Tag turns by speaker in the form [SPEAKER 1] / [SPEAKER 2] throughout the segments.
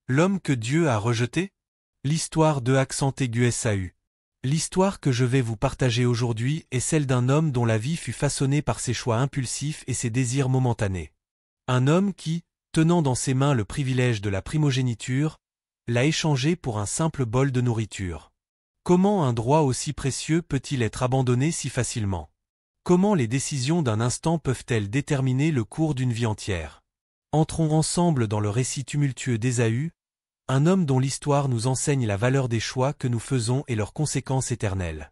[SPEAKER 1] L'homme que Dieu a rejeté? L'histoire de accent aigu Ésaü. L'histoire que je vais vous partager aujourd'hui est celle d'un homme dont la vie fut façonnée par ses choix impulsifs et ses désirs momentanés. Un homme qui, tenant dans ses mains le privilège de la primogéniture, l'a échangé pour un simple bol de nourriture. Comment un droit aussi précieux peut-il être abandonné si facilement? Comment les décisions d'un instant peuvent-elles déterminer le cours d'une vie entière? Entrons ensemble dans le récit tumultueux d'Ésaü, un homme dont l'histoire nous enseigne la valeur des choix que nous faisons et leurs conséquences éternelles.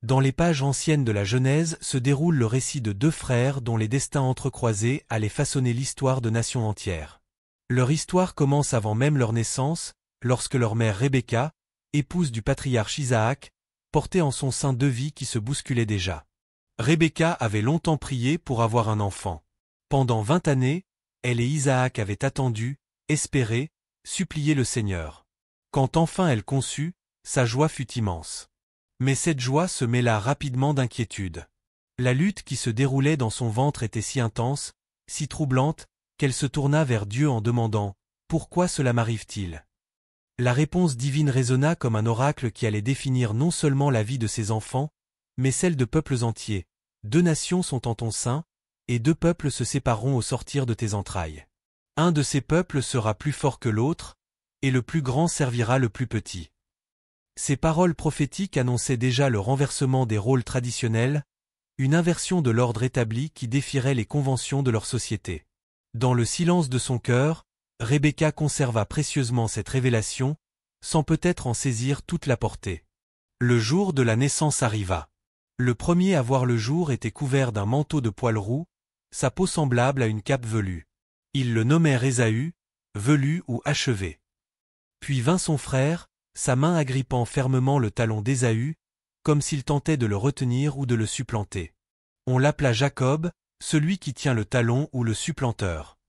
[SPEAKER 1] Dans les pages anciennes de la Genèse se déroule le récit de deux frères dont les destins entrecroisés allaient façonner l'histoire de nations entières. Leur histoire commence avant même leur naissance, lorsque leur mère Rebecca, épouse du patriarche Isaac, portait en son sein deux vies qui se bousculaient déjà. Rebecca avait longtemps prié pour avoir un enfant. Pendant 20 années, elle et Isaac avaient attendu, espéré, supplié le Seigneur. Quand enfin elle conçut, sa joie fut immense. Mais cette joie se mêla rapidement d'inquiétude. La lutte qui se déroulait dans son ventre était si intense, si troublante, qu'elle se tourna vers Dieu en demandant « Pourquoi cela m'arrive-t-il » La réponse divine résonna comme un oracle qui allait définir non seulement la vie de ses enfants, mais celle de peuples entiers. 2 nations sont en ton sein, et 2 peuples se sépareront au sortir de tes entrailles. Un de ces peuples sera plus fort que l'autre, et le plus grand servira le plus petit. Ces paroles prophétiques annonçaient déjà le renversement des rôles traditionnels, une inversion de l'ordre établi qui défierait les conventions de leur société. Dans le silence de son cœur, Rebecca conserva précieusement cette révélation, sans peut-être en saisir toute la portée. Le jour de la naissance arriva. Le premier à voir le jour était couvert d'un manteau de poils roux, sa peau semblable à une cape velue. Ils le nommèrent Ésaü, velu ou achevé. Puis vint son frère, sa main agrippant fermement le talon d'Ésaü, comme s'il tentait de le retenir ou de le supplanter. On l'appela Jacob, celui qui tient le talon ou le supplanteur.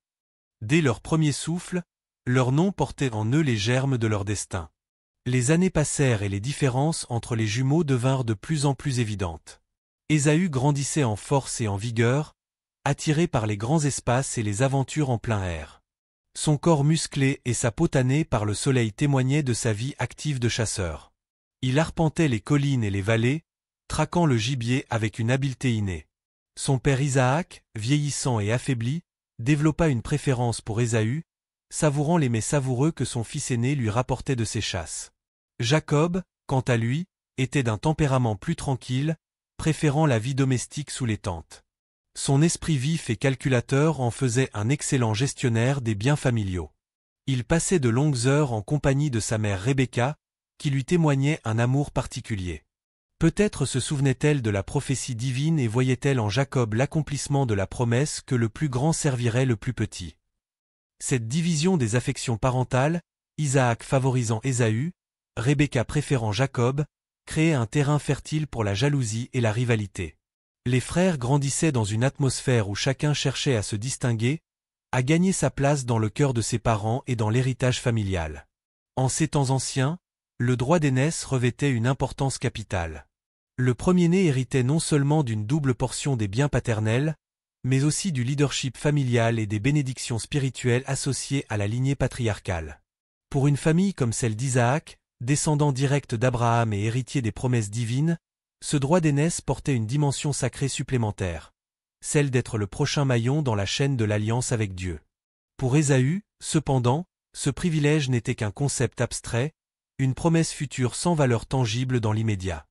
[SPEAKER 1] Dès leur premier souffle, leur nom portait en eux les germes de leur destin. Les années passèrent et les différences entre les jumeaux devinrent de plus en plus évidentes. Ésaü grandissait en force et en vigueur, attiré par les grands espaces et les aventures en plein air. Son corps musclé et sa peau tannée par le soleil témoignaient de sa vie active de chasseur. Il arpentait les collines et les vallées, traquant le gibier avec une habileté innée. Son père Isaac, vieillissant et affaibli, développa une préférence pour Ésaü, savourant les mets savoureux que son fils aîné lui rapportait de ses chasses. Jacob, quant à lui, était d'un tempérament plus tranquille, préférant la vie domestique sous les tentes. Son esprit vif et calculateur en faisait un excellent gestionnaire des biens familiaux. Il passait de longues heures en compagnie de sa mère Rebecca, qui lui témoignait un amour particulier. Peut-être se souvenait-elle de la prophétie divine et voyait-elle en Jacob l'accomplissement de la promesse que le plus grand servirait le plus petit. Cette division des affections parentales, Isaac favorisant Ésaü, Rebecca préférant Jacob, créait un terrain fertile pour la jalousie et la rivalité. Les frères grandissaient dans une atmosphère où chacun cherchait à se distinguer, à gagner sa place dans le cœur de ses parents et dans l'héritage familial. En ces temps anciens, le droit d'aînesse revêtait une importance capitale. Le premier-né héritait non seulement d'une double portion des biens paternels, mais aussi du leadership familial et des bénédictions spirituelles associées à la lignée patriarcale. Pour une famille comme celle d'Isaac, descendant direct d'Abraham et héritier des promesses divines, ce droit d'aînesse portait une dimension sacrée supplémentaire, celle d'être le prochain maillon dans la chaîne de l'alliance avec Dieu. Pour Ésaü, cependant, ce privilège n'était qu'un concept abstrait, une promesse future sans valeur tangible dans l'immédiat.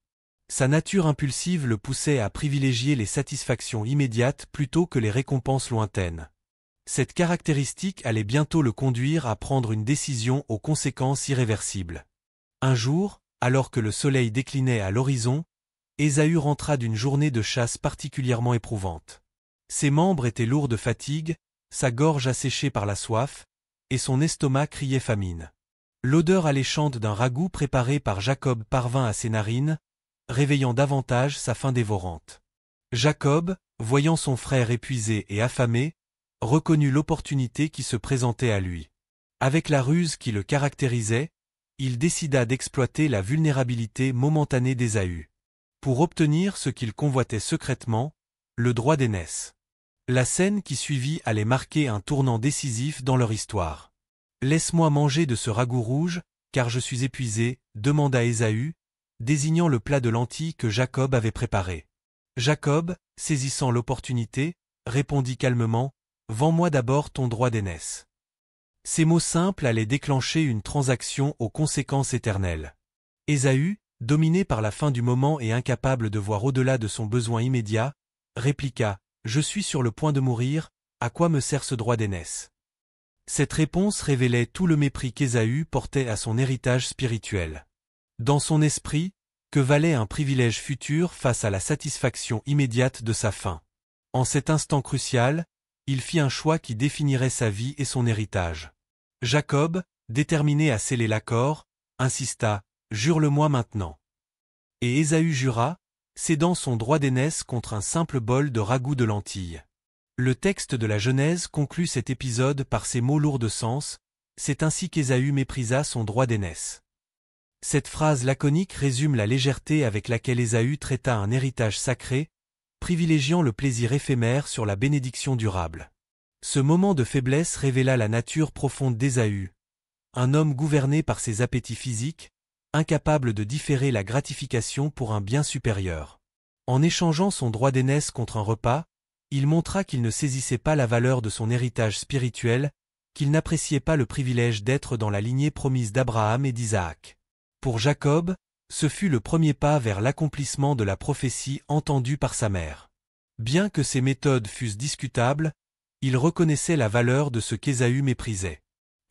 [SPEAKER 1] Sa nature impulsive le poussait à privilégier les satisfactions immédiates plutôt que les récompenses lointaines. Cette caractéristique allait bientôt le conduire à prendre une décision aux conséquences irréversibles. Un jour, alors que le soleil déclinait à l'horizon, Ésaü rentra d'une journée de chasse particulièrement éprouvante. Ses membres étaient lourds de fatigue, sa gorge asséchée par la soif, et son estomac criait famine. L'odeur alléchante d'un ragoût préparé par Jacob parvint à ses narines, réveillant davantage sa faim dévorante. Jacob, voyant son frère épuisé et affamé, reconnut l'opportunité qui se présentait à lui. Avec la ruse qui le caractérisait, il décida d'exploiter la vulnérabilité momentanée d'Ésaü. Pour obtenir ce qu'il convoitait secrètement, le droit d'aînesse. La scène qui suivit allait marquer un tournant décisif dans leur histoire. Laisse-moi manger de ce ragoût rouge, car je suis épuisé, demanda Ésaü, désignant le plat de lentilles que Jacob avait préparé. Jacob, saisissant l'opportunité, répondit calmement, « Vends-moi d'abord ton droit d'aînesse. » Ces mots simples allaient déclencher une transaction aux conséquences éternelles. Ésaü, dominé par la faim du moment et incapable de voir au-delà de son besoin immédiat, répliqua, « Je suis sur le point de mourir, à quoi me sert ce droit d'aînesse ?» Cette réponse révélait tout le mépris qu'Ésaü portait à son héritage spirituel. Dans son esprit, que valait un privilège futur face à la satisfaction immédiate de sa faim? En cet instant crucial, il fit un choix qui définirait sa vie et son héritage. Jacob, déterminé à sceller l'accord, insista, « Jure-le-moi maintenant. » Et Ésaü jura, cédant son droit d'aînesse contre un simple bol de ragoût de lentilles. Le texte de la Genèse conclut cet épisode par ces mots lourds de sens, « C'est ainsi qu'Ésaü méprisa son droit d'aînesse. » Cette phrase laconique résume la légèreté avec laquelle Ésaü traita un héritage sacré, privilégiant le plaisir éphémère sur la bénédiction durable. Ce moment de faiblesse révéla la nature profonde d'Ésaü, un homme gouverné par ses appétits physiques, incapable de différer la gratification pour un bien supérieur. En échangeant son droit d'aînesse contre un repas, il montra qu'il ne saisissait pas la valeur de son héritage spirituel, qu'il n'appréciait pas le privilège d'être dans la lignée promise d'Abraham et d'Isaac. Pour Jacob, ce fut le premier pas vers l'accomplissement de la prophétie entendue par sa mère. Bien que ses méthodes fussent discutables, il reconnaissait la valeur de ce qu'Ésaü méprisait.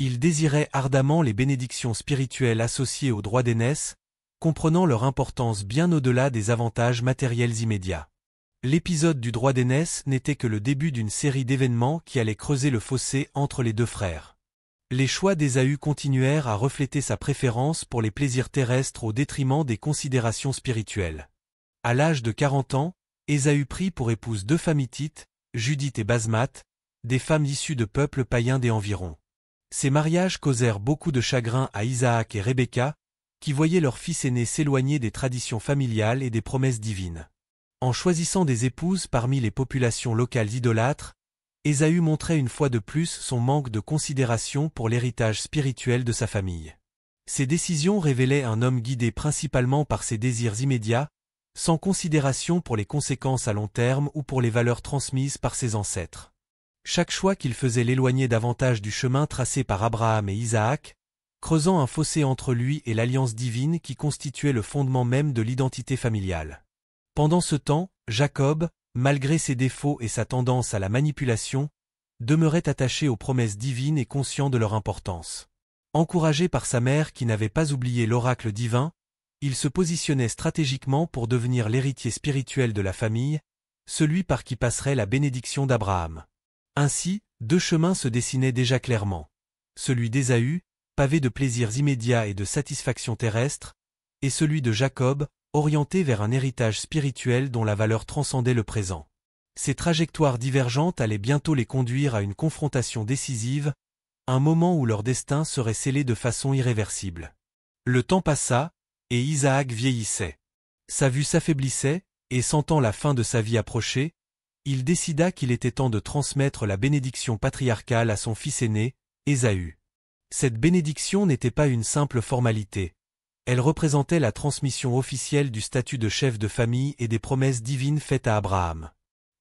[SPEAKER 1] Il désirait ardemment les bénédictions spirituelles associées au droit d'aînesse, comprenant leur importance bien au-delà des avantages matériels immédiats. L'épisode du droit d'aînesse n'était que le début d'une série d'événements qui allaient creuser le fossé entre les deux frères. Les choix d'Ésaü continuèrent à refléter sa préférence pour les plaisirs terrestres au détriment des considérations spirituelles. À l'âge de 40 ans, Ésaü prit pour épouse deux femmes hittites, Judith et Basmath, des femmes issues de peuples païens des environs. Ces mariages causèrent beaucoup de chagrin à Isaac et Rebecca, qui voyaient leur fils aîné s'éloigner des traditions familiales et des promesses divines. En choisissant des épouses parmi les populations locales idolâtres, Ésaü montrait une fois de plus son manque de considération pour l'héritage spirituel de sa famille. Ces décisions révélaient un homme guidé principalement par ses désirs immédiats, sans considération pour les conséquences à long terme ou pour les valeurs transmises par ses ancêtres. Chaque choix qu'il faisait l'éloignait davantage du chemin tracé par Abraham et Isaac, creusant un fossé entre lui et l'alliance divine qui constituait le fondement même de l'identité familiale. Pendant ce temps, Jacob, malgré ses défauts et sa tendance à la manipulation, demeurait attaché aux promesses divines et conscient de leur importance. Encouragé par sa mère qui n'avait pas oublié l'oracle divin, il se positionnait stratégiquement pour devenir l'héritier spirituel de la famille, celui par qui passerait la bénédiction d'Abraham. Ainsi, deux chemins se dessinaient déjà clairement. Celui d'Ésaü, pavé de plaisirs immédiats et de satisfactions terrestres, et celui de Jacob, orienté vers un héritage spirituel dont la valeur transcendait le présent. Ces trajectoires divergentes allaient bientôt les conduire à une confrontation décisive, un moment où leur destin serait scellé de façon irréversible. Le temps passa, et Isaac vieillissait. Sa vue s'affaiblissait, et sentant la fin de sa vie approcher, il décida qu'il était temps de transmettre la bénédiction patriarcale à son fils aîné, Ésaü. Cette bénédiction n'était pas une simple formalité. Elle représentait la transmission officielle du statut de chef de famille et des promesses divines faites à Abraham.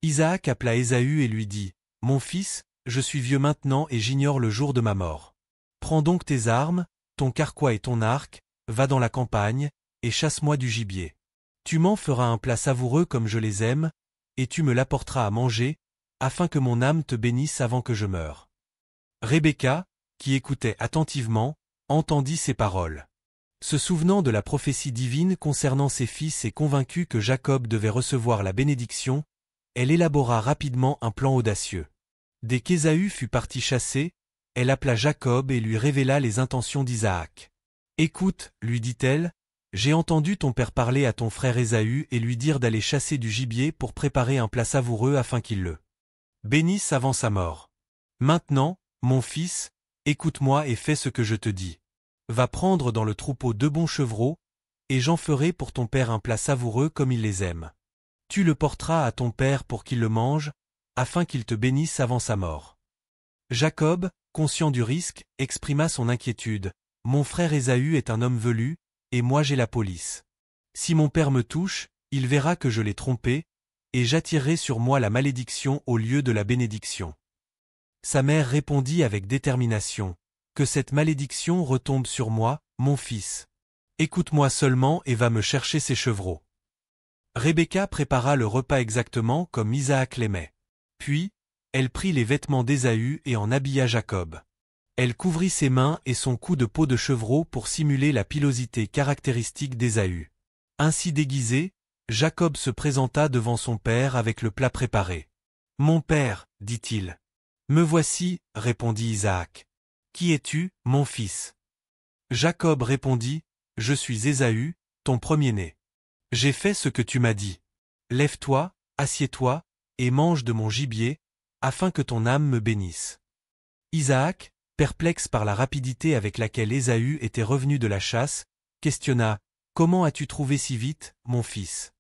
[SPEAKER 1] Isaac appela Ésaü et lui dit, « Mon fils, je suis vieux maintenant et j'ignore le jour de ma mort. Prends donc tes armes, ton carquois et ton arc, va dans la campagne, et chasse-moi du gibier. Tu m'en feras un plat savoureux comme je les aime, et tu me l'apporteras à manger, afin que mon âme te bénisse avant que je meure. » Rebecca, qui écoutait attentivement, entendit ces paroles. Se souvenant de la prophétie divine concernant ses fils et convaincue que Jacob devait recevoir la bénédiction, elle élabora rapidement un plan audacieux. Dès qu'Ésaü fut parti chasser, elle appela Jacob et lui révéla les intentions d'Isaac. « Écoute, lui dit-elle, j'ai entendu ton père parler à ton frère Ésaü et lui dire d'aller chasser du gibier pour préparer un plat savoureux afin qu'il le bénisse avant sa mort. Maintenant, mon fils, écoute-moi et fais ce que je te dis. Va prendre dans le troupeau 2 bons chevreaux, et j'en ferai pour ton père un plat savoureux comme il les aime. Tu le porteras à ton père pour qu'il le mange, afin qu'il te bénisse avant sa mort. Jacob, conscient du risque, exprima son inquiétude. « Mon frère Ésaü est un homme velu, et moi j'ai la police. Si mon père me touche, il verra que je l'ai trompé, et j'attirerai sur moi la malédiction au lieu de la bénédiction. » Sa mère répondit avec détermination. « Que cette malédiction retombe sur moi, mon fils. Écoute-moi seulement et va me chercher ces chevreaux. » Rebecca prépara le repas exactement comme Isaac l'aimait. Puis, elle prit les vêtements d'Ésaü et en habilla Jacob. Elle couvrit ses mains et son cou de peau de chevreau pour simuler la pilosité caractéristique d'Ésaü. Ainsi déguisé, Jacob se présenta devant son père avec le plat préparé. « Mon père, dit-il. »« Me voici, répondit Isaac. »« Qui es-tu, mon fils ?» Jacob répondit, « Je suis Ésaü, ton premier-né. J'ai fait ce que tu m'as dit. Lève-toi, assieds-toi, et mange de mon gibier, afin que ton âme me bénisse. » Isaac, perplexe par la rapidité avec laquelle Ésaü était revenu de la chasse, questionna, « Comment as-tu trouvé si vite, mon fils ?»«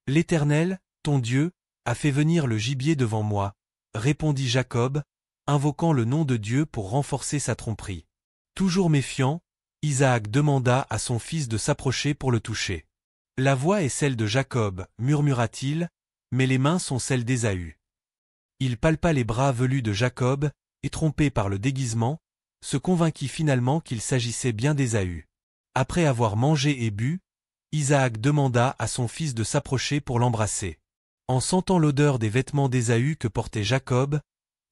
[SPEAKER 1] L'Éternel, ton Dieu, a fait venir le gibier devant moi, » répondit Jacob, invoquant le nom de Dieu pour renforcer sa tromperie. Toujours méfiant, Isaac demanda à son fils de s'approcher pour le toucher. « La voix est celle de Jacob, murmura-t-il, mais les mains sont celles d'Ésaü. » Il palpa les bras velus de Jacob, et trompé par le déguisement, se convainquit finalement qu'il s'agissait bien d'Ésaü. Après avoir mangé et bu, Isaac demanda à son fils de s'approcher pour l'embrasser. En sentant l'odeur des vêtements d'Ésaü que portait Jacob,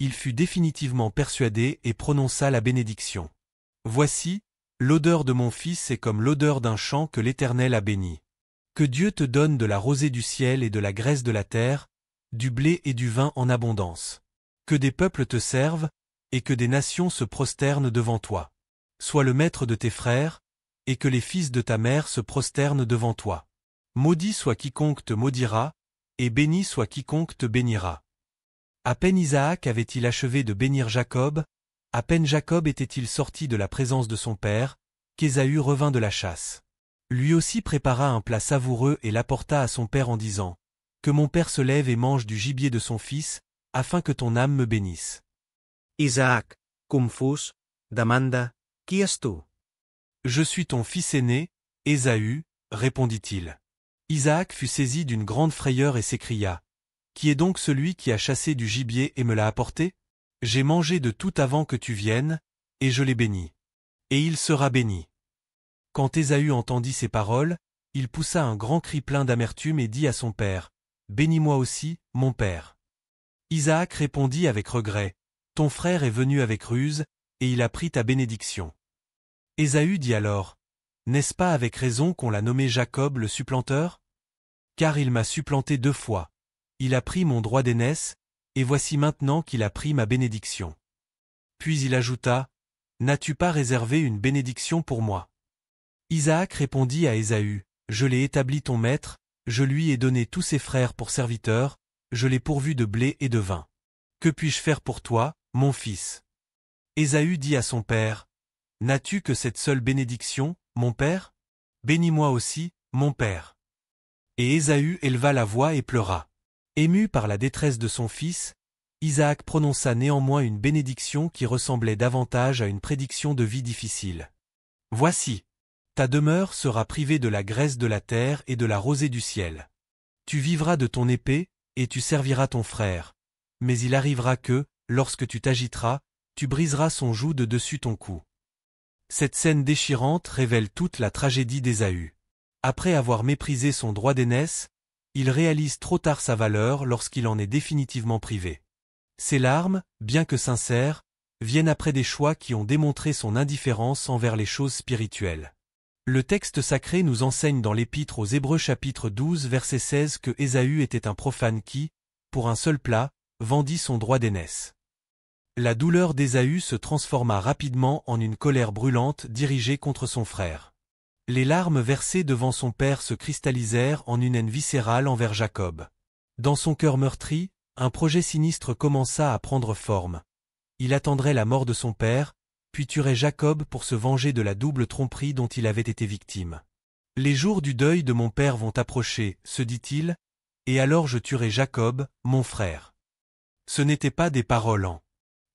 [SPEAKER 1] il fut définitivement persuadé et prononça la bénédiction. « Voici, l'odeur de mon fils est comme l'odeur d'un champ que l'Éternel a béni. Que Dieu te donne de la rosée du ciel et de la graisse de la terre, du blé et du vin en abondance. Que des peuples te servent, et que des nations se prosternent devant toi. Sois le maître de tes frères, et que les fils de ta mère se prosternent devant toi. Maudit soit quiconque te maudira, et béni soit quiconque te bénira. » À peine Isaac avait-il achevé de bénir Jacob, à peine Jacob était-il sorti de la présence de son père, qu'Ésaü revint de la chasse. Lui aussi prépara un plat savoureux et l'apporta à son père en disant, « Que mon père se lève et mange du gibier de son fils, afin que ton âme me bénisse. »
[SPEAKER 2] Isaac, confus, demanda, « Qui es-tu » ?
[SPEAKER 1] Je suis ton fils aîné, Ésaü, répondit-il. Isaac fut saisi d'une grande frayeur et s'écria, « Qui est donc celui qui a chassé du gibier et me l'a apporté ? J'ai mangé de tout avant que tu viennes, et je l'ai béni. Et il sera béni. » Quand Ésaü entendit ces paroles, il poussa un grand cri plein d'amertume et dit à son père, « Bénis-moi aussi, mon père. » Isaac répondit avec regret, « Ton frère est venu avec ruse, et il a pris ta bénédiction. » Ésaü dit alors, « N'est-ce pas avec raison qu'on l'a nommé Jacob le supplanteur ? Car il m'a supplanté 2 fois. Il a pris mon droit d'aînesse, et voici maintenant qu'il a pris ma bénédiction. » Puis il ajouta, « N'as-tu pas réservé une bénédiction pour moi ?» Isaac répondit à Ésaü, « Je l'ai établi ton maître, je lui ai donné tous ses frères pour serviteurs, je l'ai pourvu de blé et de vin. Que puis-je faire pour toi, mon fils ?» Ésaü dit à son père, « N'as-tu que cette seule bénédiction, mon père ? Bénis-moi aussi, mon père. » Et Ésaü éleva la voix et pleura. Ému par la détresse de son fils, Isaac prononça néanmoins une bénédiction qui ressemblait davantage à une prédiction de vie difficile. « Voici, ta demeure sera privée de la graisse de la terre et de la rosée du ciel. Tu vivras de ton épée, et tu serviras ton frère. Mais il arrivera que, lorsque tu t'agiteras, tu briseras son joug de dessus ton cou. » Cette scène déchirante révèle toute la tragédie d'Ésaü. Après avoir méprisé son droit d'aînesse, il réalise trop tard sa valeur lorsqu'il en est définitivement privé. Ses larmes, bien que sincères, viennent après des choix qui ont démontré son indifférence envers les choses spirituelles. Le texte sacré nous enseigne dans l'Épître aux Hébreux chapitre 12 verset 16 que Ésaü était un profane qui, pour un seul plat, vendit son droit d'aînesse. La douleur d'Ésaü se transforma rapidement en une colère brûlante dirigée contre son frère. Les larmes versées devant son père se cristallisèrent en une haine viscérale envers Jacob. Dans son cœur meurtri, un projet sinistre commença à prendre forme. Il attendrait la mort de son père, puis tuerait Jacob pour se venger de la double tromperie dont il avait été victime. « Les jours du deuil de mon père vont approcher, se dit-il, et alors je tuerai Jacob, mon frère. » Ce n'étaient pas des paroles en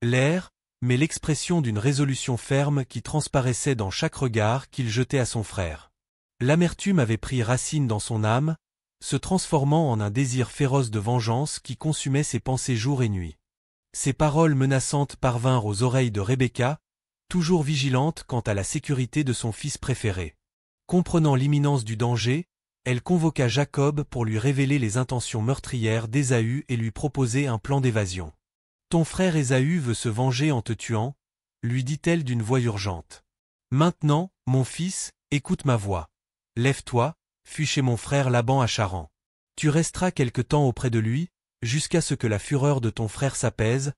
[SPEAKER 1] l'air, mais l'expression d'une résolution ferme qui transparaissait dans chaque regard qu'il jetait à son frère. L'amertume avait pris racine dans son âme, se transformant en un désir féroce de vengeance qui consumait ses pensées jour et nuit. Ces paroles menaçantes parvinrent aux oreilles de Rebecca, toujours vigilante quant à la sécurité de son fils préféré. Comprenant l'imminence du danger, elle convoqua Jacob pour lui révéler les intentions meurtrières d'Ésaü et lui proposer un plan d'évasion. « Ton frère Ésaü veut se venger en te tuant, » lui dit-elle d'une voix urgente. « Maintenant, mon fils, écoute ma voix. Lève-toi, fuis chez mon frère Laban à Charan. Tu resteras quelque temps auprès de lui, jusqu'à ce que la fureur de ton frère s'apaise,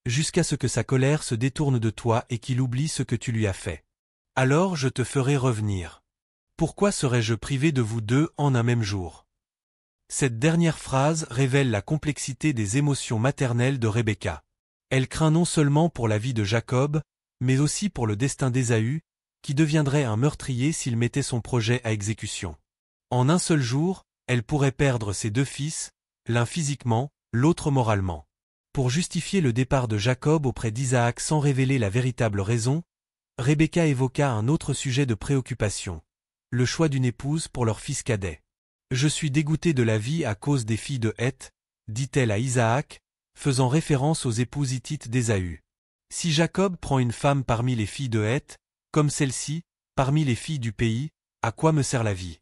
[SPEAKER 1] jusqu'à ce que sa colère se détourne de toi et qu'il oublie ce que tu lui as fait. Alors je te ferai revenir. Pourquoi serais-je privé de vous deux en un même jour ?» Cette dernière phrase révèle la complexité des émotions maternelles de Rebecca. Elle craint non seulement pour la vie de Jacob, mais aussi pour le destin d'Ésaü, qui deviendrait un meurtrier s'il mettait son projet à exécution. En un seul jour, elle pourrait perdre ses deux fils, l'un physiquement, l'autre moralement. Pour justifier le départ de Jacob auprès d'Isaac sans révéler la véritable raison, Rebecca évoqua un autre sujet de préoccupation, le choix d'une épouse pour leur fils cadet. « Je suis dégoûtée de la vie à cause des filles de Heth, » dit-elle à Isaac, faisant référence aux épouses hittites d'Ésaü. Si Jacob prend une femme parmi les filles de Heth, comme celle-ci, parmi les filles du pays, à quoi me sert la vie?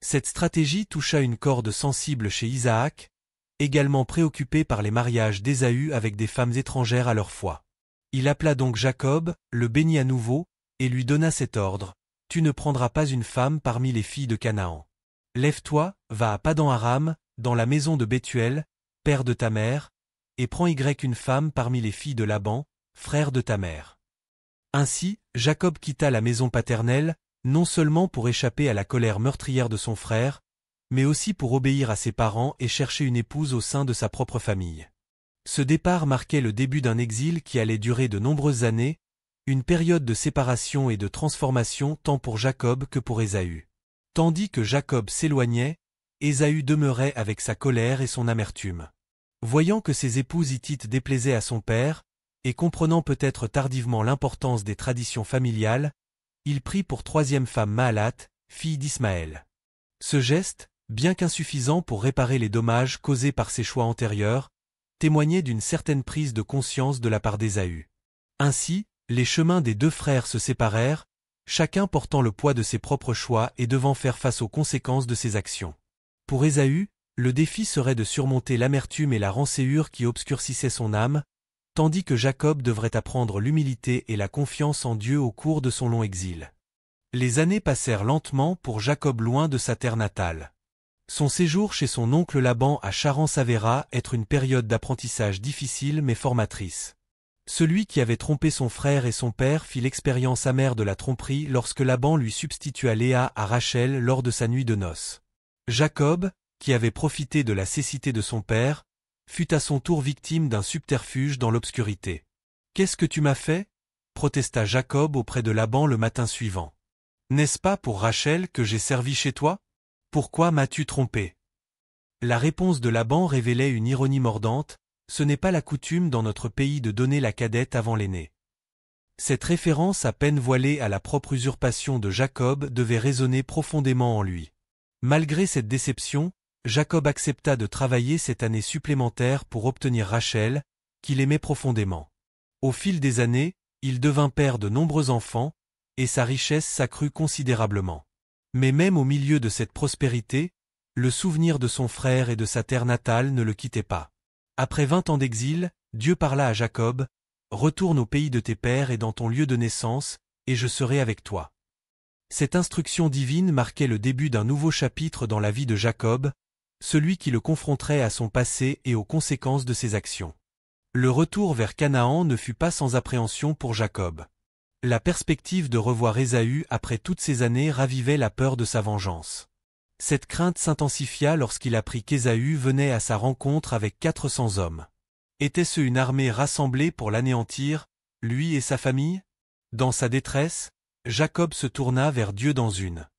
[SPEAKER 1] Cette stratégie toucha une corde sensible chez Isaac, également préoccupé par les mariages d'Ésaü avec des femmes étrangères à leur foi. Il appela donc Jacob, le bénit à nouveau, et lui donna cet ordre: « Tu ne prendras pas une femme parmi les filles de Canaan. Lève-toi, va à Padan-Aram, dans la maison de Bethuel, père de ta mère, et prends une femme parmi les filles de Laban, frère de ta mère. » Ainsi, Jacob quitta la maison paternelle, non seulement pour échapper à la colère meurtrière de son frère, mais aussi pour obéir à ses parents et chercher une épouse au sein de sa propre famille. Ce départ marquait le début d'un exil qui allait durer de nombreuses années, une période de séparation et de transformation tant pour Jacob que pour Ésaü. Tandis que Jacob s'éloignait, Ésaü demeurait avec sa colère et son amertume. Voyant que ses épouses hittites déplaisaient à son père, et comprenant peut-être tardivement l'importance des traditions familiales, il prit pour troisième femme Mahalath, fille d'Ismaël. Ce geste, bien qu'insuffisant pour réparer les dommages causés par ses choix antérieurs, témoignait d'une certaine prise de conscience de la part d'Ésaü. Ainsi, les chemins des deux frères se séparèrent, chacun portant le poids de ses propres choix et devant faire face aux conséquences de ses actions. Pour Ésaü, le défi serait de surmonter l'amertume et la rancéure qui obscurcissaient son âme, tandis que Jacob devrait apprendre l'humilité et la confiance en Dieu au cours de son long exil. Les années passèrent lentement pour Jacob loin de sa terre natale. Son séjour chez son oncle Laban à Charan s'avéra être une période d'apprentissage difficile mais formatrice. Celui qui avait trompé son frère et son père fit l'expérience amère de la tromperie lorsque Laban lui substitua Léa à Rachel lors de sa nuit de noces. Jacob, qui avait profité de la cécité de son père, fut à son tour victime d'un subterfuge dans l'obscurité. « Qu'est-ce que tu m'as fait ?» protesta Jacob auprès de Laban le matin suivant. « N'est-ce pas pour Rachel que j'ai servi chez toi? Pourquoi m'as-tu trompé ?» La réponse de Laban révélait une ironie mordante: ce n'est pas la coutume dans notre pays de donner la cadette avant l'aîné. Cette référence à peine voilée à la propre usurpation de Jacob devait résonner profondément en lui. Malgré cette déception, Jacob accepta de travailler cette année supplémentaire pour obtenir Rachel, qu'il aimait profondément. Au fil des années, il devint père de nombreux enfants, et sa richesse s'accrut considérablement. Mais même au milieu de cette prospérité, le souvenir de son frère et de sa terre natale ne le quittait pas. Après 20 ans d'exil, Dieu parla à Jacob: « Retourne au pays de tes pères et dans ton lieu de naissance, et je serai avec toi. » Cette instruction divine marquait le début d'un nouveau chapitre dans la vie de Jacob, celui qui le confronterait à son passé et aux conséquences de ses actions. Le retour vers Canaan ne fut pas sans appréhension pour Jacob. La perspective de revoir Ésaü après toutes ces années ravivait la peur de sa vengeance. Cette crainte s'intensifia lorsqu'il apprit qu'Ésaü venait à sa rencontre avec 400 hommes. Était-ce une armée rassemblée pour l'anéantir, lui et sa famille? Dans sa détresse, Jacob se tourna vers Dieu dans une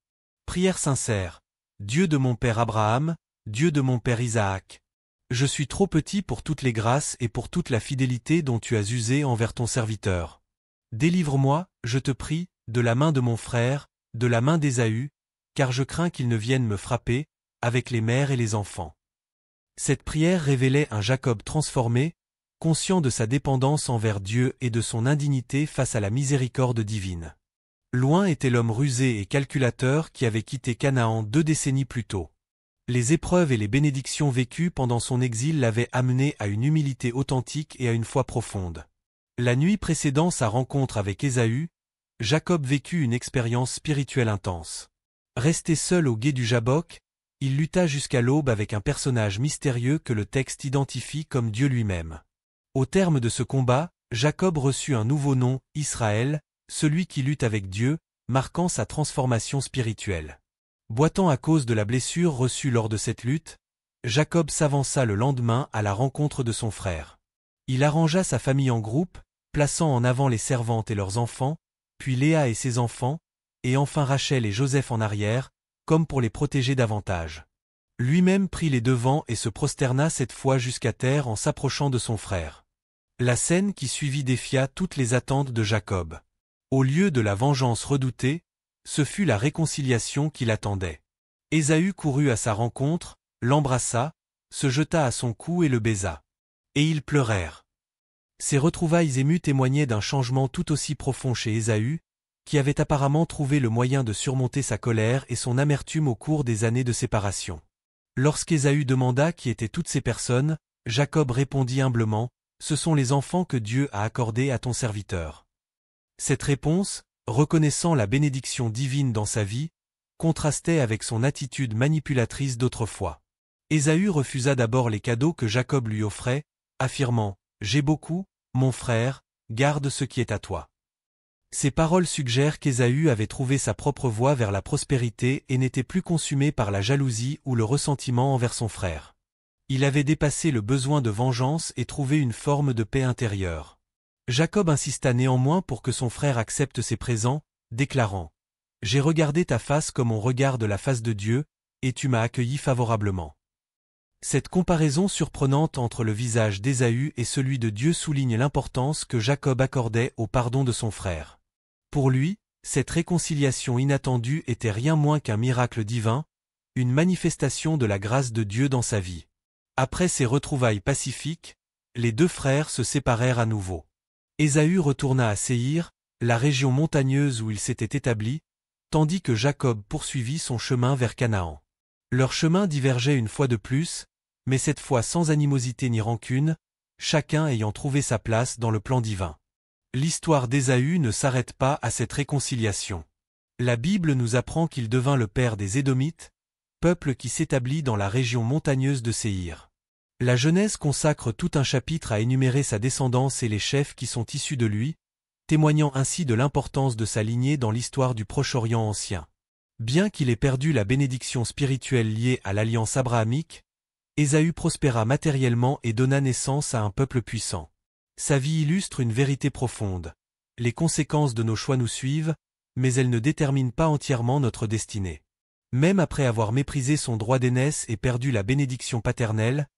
[SPEAKER 1] prière sincère: « Dieu de mon père Abraham, Dieu de mon père Isaac, Je suis trop petit pour toutes les grâces et pour toute la fidélité dont tu as usé envers ton serviteur. Délivre-moi, je te prie, de la main de mon frère, de la main d'Ésaü, car je crains qu'il ne vienne me frapper, avec les mères et les enfants. » Cette prière révélait un Jacob transformé, conscient de sa dépendance envers Dieu et de son indignité face à la miséricorde divine. Loin était l'homme rusé et calculateur qui avait quitté Canaan 2 décennies plus tôt. Les épreuves et les bénédictions vécues pendant son exil l'avaient amené à une humilité authentique et à une foi profonde. La nuit précédant sa rencontre avec Ésaü, Jacob vécut une expérience spirituelle intense. Resté seul au gué du Jabbok, il lutta jusqu'à l'aube avec un personnage mystérieux que le texte identifie comme Dieu lui-même. Au terme de ce combat, Jacob reçut un nouveau nom, Israël, celui qui lutte avec Dieu, marquant sa transformation spirituelle. Boitant à cause de la blessure reçue lors de cette lutte, Jacob s'avança le lendemain à la rencontre de son frère. Il arrangea sa famille en groupe, plaçant en avant les servantes et leurs enfants, puis Léa et ses enfants, et enfin Rachel et Joseph en arrière, comme pour les protéger davantage. Lui-même prit les devants et se prosterna cette fois jusqu'à terre en s'approchant de son frère. La scène qui suivit défia toutes les attentes de Jacob. Au lieu de la vengeance redoutée, ce fut la réconciliation qui l'attendait. Ésaü courut à sa rencontre, l'embrassa, se jeta à son cou et le baisa. Et ils pleurèrent. Ces retrouvailles émues témoignaient d'un changement tout aussi profond chez Ésaü, qui avait apparemment trouvé le moyen de surmonter sa colère et son amertume au cours des années de séparation. Lorsqu'Ésaü demanda qui étaient toutes ces personnes, Jacob répondit humblement, « Ce sont les enfants que Dieu a accordés à ton serviteur. » Cette réponse, reconnaissant la bénédiction divine dans sa vie, contrastait avec son attitude manipulatrice d'autrefois. Ésaü refusa d'abord les cadeaux que Jacob lui offrait, affirmant « J'ai beaucoup, mon frère, garde ce qui est à toi. » Ces paroles suggèrent qu'Ésaü avait trouvé sa propre voie vers la prospérité et n'était plus consumé par la jalousie ou le ressentiment envers son frère. Il avait dépassé le besoin de vengeance et trouvé une forme de paix intérieure. Jacob insista néanmoins pour que son frère accepte ses présents, déclarant « J'ai regardé ta face comme on regarde la face de Dieu, et tu m'as accueilli favorablement. » Cette comparaison surprenante entre le visage d'Ésaü et celui de Dieu souligne l'importance que Jacob accordait au pardon de son frère. Pour lui, cette réconciliation inattendue était rien moins qu'un miracle divin, une manifestation de la grâce de Dieu dans sa vie. Après ces retrouvailles pacifiques, les deux frères se séparèrent à nouveau. Ésaü retourna à Séhir, la région montagneuse où il s'était établi, tandis que Jacob poursuivit son chemin vers Canaan. Leurs chemins divergeaient une fois de plus, mais cette fois sans animosité ni rancune, chacun ayant trouvé sa place dans le plan divin. L'histoire d'Ésaü ne s'arrête pas à cette réconciliation. La Bible nous apprend qu'il devint le père des Édomites, peuple qui s'établit dans la région montagneuse de Séhir. La Genèse consacre tout un chapitre à énumérer sa descendance et les chefs qui sont issus de lui, témoignant ainsi de l'importance de sa lignée dans l'histoire du Proche-Orient ancien. Bien qu'il ait perdu la bénédiction spirituelle liée à l'alliance abrahamique, Ésaü prospéra matériellement et donna naissance à un peuple puissant. Sa vie illustre une vérité profonde. Les conséquences de nos choix nous suivent, mais elles ne déterminent pas entièrement notre destinée. Même après avoir méprisé son droit d'aînesse et perdu la bénédiction paternelle,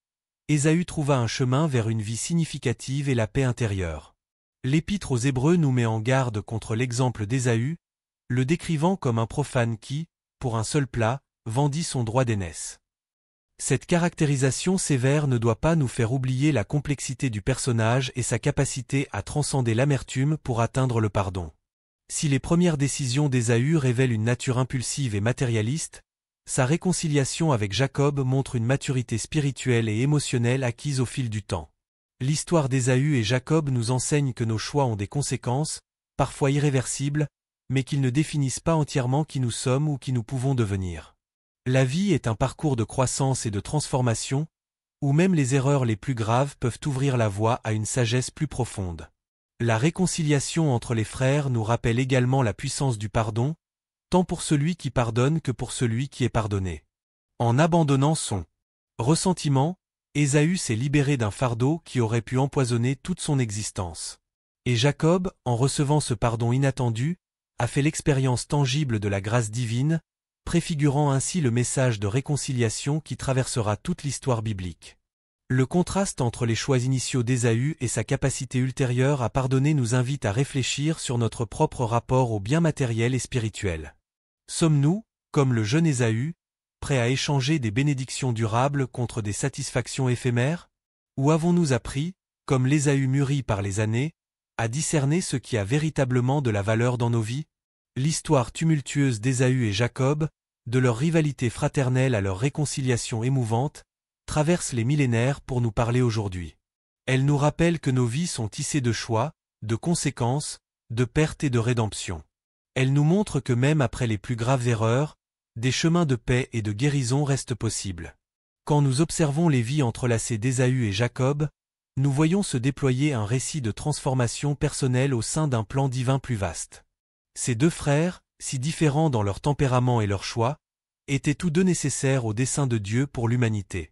[SPEAKER 1] Ésaü trouva un chemin vers une vie significative et la paix intérieure. L'Épître aux Hébreux nous met en garde contre l'exemple d'Ésaü, le décrivant comme un profane qui, pour un seul plat, vendit son droit d'aînesse. Cette caractérisation sévère ne doit pas nous faire oublier la complexité du personnage et sa capacité à transcender l'amertume pour atteindre le pardon. Si les premières décisions d'Ésaü révèlent une nature impulsive et matérialiste, sa réconciliation avec Jacob montre une maturité spirituelle et émotionnelle acquise au fil du temps. L'histoire d'Ésaü et Jacob nous enseigne que nos choix ont des conséquences, parfois irréversibles, mais qu'ils ne définissent pas entièrement qui nous sommes ou qui nous pouvons devenir. La vie est un parcours de croissance et de transformation, où même les erreurs les plus graves peuvent ouvrir la voie à une sagesse plus profonde. La réconciliation entre les frères nous rappelle également la puissance du pardon, tant pour celui qui pardonne que pour celui qui est pardonné. En abandonnant son ressentiment, Ésaü s'est libéré d'un fardeau qui aurait pu empoisonner toute son existence. Et Jacob, en recevant ce pardon inattendu, a fait l'expérience tangible de la grâce divine, préfigurant ainsi le message de réconciliation qui traversera toute l'histoire biblique. Le contraste entre les choix initiaux d'Ésaü et sa capacité ultérieure à pardonner nous invite à réfléchir sur notre propre rapport au bien matériel et spirituel. Sommes-nous, comme le jeune Ésaü, prêts à échanger des bénédictions durables contre des satisfactions éphémères? Ou avons-nous appris, comme l'Ésaü mûri par les années, à discerner ce qui a véritablement de la valeur dans nos vies? L'histoire tumultueuse d'Ésaü et Jacob, de leur rivalité fraternelle à leur réconciliation émouvante, traverse les millénaires pour nous parler aujourd'hui. Elle nous rappelle que nos vies sont tissées de choix, de conséquences, de pertes et de rédemption. Elle nous montre que même après les plus graves erreurs, des chemins de paix et de guérison restent possibles. Quand nous observons les vies entrelacées d'Ésaü et Jacob, nous voyons se déployer un récit de transformation personnelle au sein d'un plan divin plus vaste. Ces deux frères, si différents dans leur tempérament et leurs choix, étaient tous deux nécessaires au dessein de Dieu pour l'humanité.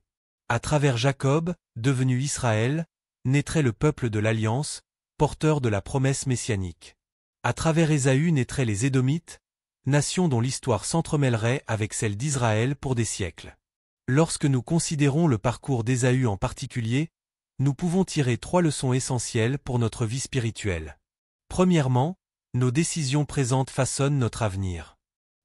[SPEAKER 1] À travers Jacob, devenu Israël, naîtrait le peuple de l'Alliance, porteur de la promesse messianique. À travers Ésaü naîtraient les Édomites, nation dont l'histoire s'entremêlerait avec celle d'Israël pour des siècles. Lorsque nous considérons le parcours d'Ésaü en particulier, nous pouvons tirer 3 leçons essentielles pour notre vie spirituelle. Premièrement, nos décisions présentes façonnent notre avenir.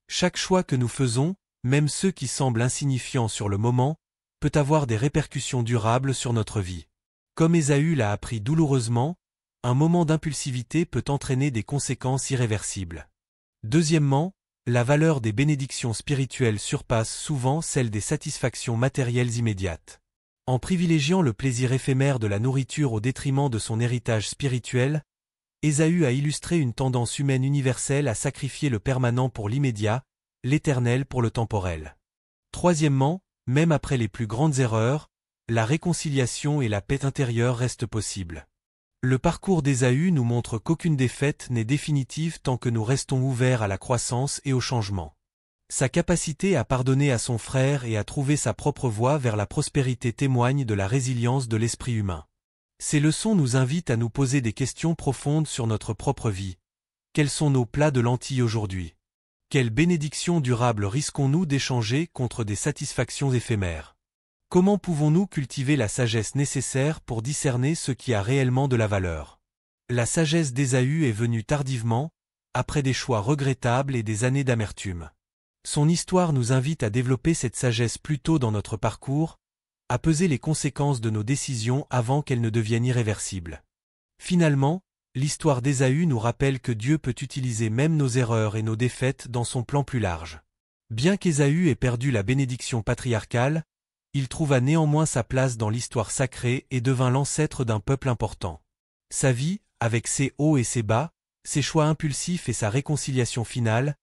[SPEAKER 1] Chaque choix que nous faisons, même ceux qui semblent insignifiants sur le moment, peut avoir des répercussions durables sur notre vie. Comme Ésaü l'a appris douloureusement, un moment d'impulsivité peut entraîner des conséquences irréversibles. Deuxièmement, la valeur des bénédictions spirituelles surpasse souvent celle des satisfactions matérielles immédiates. En privilégiant le plaisir éphémère de la nourriture au détriment de son héritage spirituel, Ésaü a illustré une tendance humaine universelle à sacrifier le permanent pour l'immédiat, l'éternel pour le temporel. Troisièmement, même après les plus grandes erreurs, la réconciliation et la paix intérieure restent possibles. Le parcours d'Ésaü nous montre qu'aucune défaite n'est définitive tant que nous restons ouverts à la croissance et au changement. Sa capacité à pardonner à son frère et à trouver sa propre voie vers la prospérité témoigne de la résilience de l'esprit humain. Ces leçons nous invitent à nous poser des questions profondes sur notre propre vie. Quels sont nos plats de lentilles aujourd'hui? Quelles bénédictions durables risquons-nous d'échanger contre des satisfactions éphémères? Comment pouvons-nous cultiver la sagesse nécessaire pour discerner ce qui a réellement de la valeur? La sagesse d'Ésaü est venue tardivement, après des choix regrettables et des années d'amertume. Son histoire nous invite à développer cette sagesse plus tôt dans notre parcours, à peser les conséquences de nos décisions avant qu'elles ne deviennent irréversibles. Finalement, l'histoire d'Ésaü nous rappelle que Dieu peut utiliser même nos erreurs et nos défaites dans son plan plus large. Bien qu'Ésaü ait perdu la bénédiction patriarcale, il trouva néanmoins sa place dans l'histoire sacrée et devint l'ancêtre d'un peuple important. Sa vie, avec ses hauts et ses bas, ses choix impulsifs et sa réconciliation finale,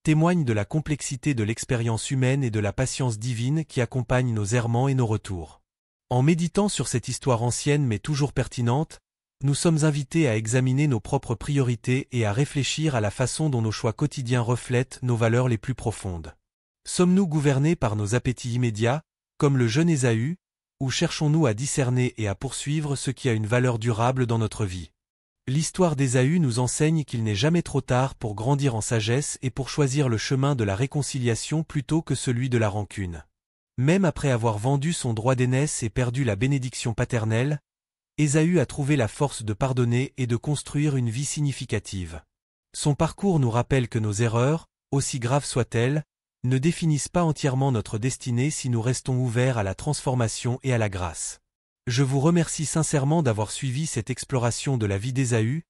[SPEAKER 1] témoignent de la complexité de l'expérience humaine et de la patience divine qui accompagne nos errements et nos retours. En méditant sur cette histoire ancienne mais toujours pertinente, nous sommes invités à examiner nos propres priorités et à réfléchir à la façon dont nos choix quotidiens reflètent nos valeurs les plus profondes. Sommes-nous gouvernés par nos appétits immédiats, comme le jeune Ésaü, ou cherchons-nous à discerner et à poursuivre ce qui a une valeur durable dans notre vie? L'histoire d'Ésaü nous enseigne qu'il n'est jamais trop tard pour grandir en sagesse et pour choisir le chemin de la réconciliation plutôt que celui de la rancune. Même après avoir vendu son droit d'aînesse et perdu la bénédiction paternelle, Ésaü a trouvé la force de pardonner et de construire une vie significative. Son parcours nous rappelle que nos erreurs, aussi graves soient-elles, ne définissent pas entièrement notre destinée si nous restons ouverts à la transformation et à la grâce. Je vous remercie sincèrement d'avoir suivi cette exploration de la vie d'Ésaü,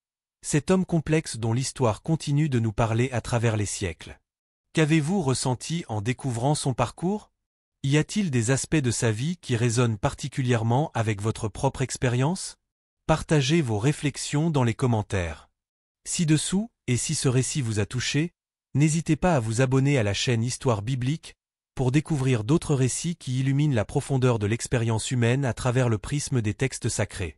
[SPEAKER 1] cet homme complexe dont l'histoire continue de nous parler à travers les siècles. Qu'avez-vous ressenti en découvrant son parcours? Y a-t-il des aspects de sa vie qui résonnent particulièrement avec votre propre expérience? Partagez vos réflexions dans les commentaires. Ci-dessous, et si ce récit vous a touché, n'hésitez pas à vous abonner à la chaîne Histoire biblique pour découvrir d'autres récits qui illuminent la profondeur de l'expérience humaine à travers le prisme des textes sacrés.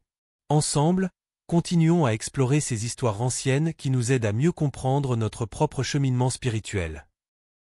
[SPEAKER 1] Ensemble, continuons à explorer ces histoires anciennes qui nous aident à mieux comprendre notre propre cheminement spirituel.